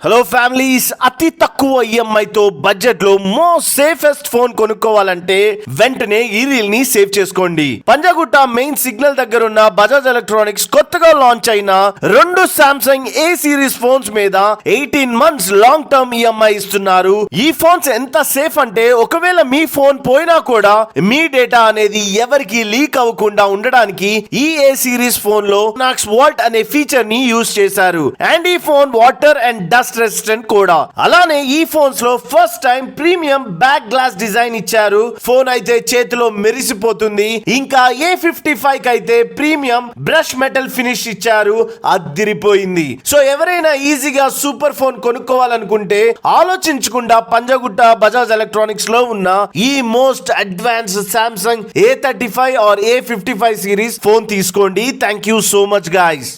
Hello families, అతి తక్కువ ఈఎంఐతో budget లో మోస్ట్ సేఫెస్ట్ ఫోన్ కొనుక్కోవాలంటే వెంటనే ఈ రీల్ ని సేవ్ చేసుకోండి. పంజాగుట్ట మెయిన్ సిగ్నల్ దగ్గర ఉన్న బజాజ్ ఎలక్ట్రానిక్స్ కొత్తగా లాంచ్ అయిన 2 సామ్సంగ్ ఏ సిరీస్ ఫోన్స్ మీద 18 మంత్స్ లాంగ్ టర్మ్ ఈఎంఐ ఇస్తున్నారు. ఈ ఫోన్స్ ఎంత సేఫ్ అంటే ఒకవేళ మీ ఫోన్ పోయినా కూడా మీ డేటా అనేది ఎవరికి లీక్ అవ్వకుండా ఉండడానికి ఈ ఏ సిరీస్ ఫోన్ లో నాక్స్ వాల్ట్ అనే ఫీచర్ ని యూజ్ చేశారు. అండ్ ఈ phone water and dust resistant కూడా. అలానే ఈ ఫోన్స్ లో first time premium back glass design ఇచ్చారు. ఫోన్ అయితే చేతిలో మెరిసిపోతుంది. ఇంకా A55 అయితే ప్రీమియం బ్రష్ మెటల్ ఫినిష్ ఇచ్చారు. అదిరిపోయింది. సో ఎవరైనా ఈజీగా సూపర్ ఫోన్ కొనుక్కోవాలనుకుంటే ఆలోచించకుండా పంజాగుట్ట బజాజ్ ఎలక్ట్రానిక్స్ లో ఉన్న ఈ most advanced Samsung A35 or A55 series phone తీసుకోండి. Thank you so much guys.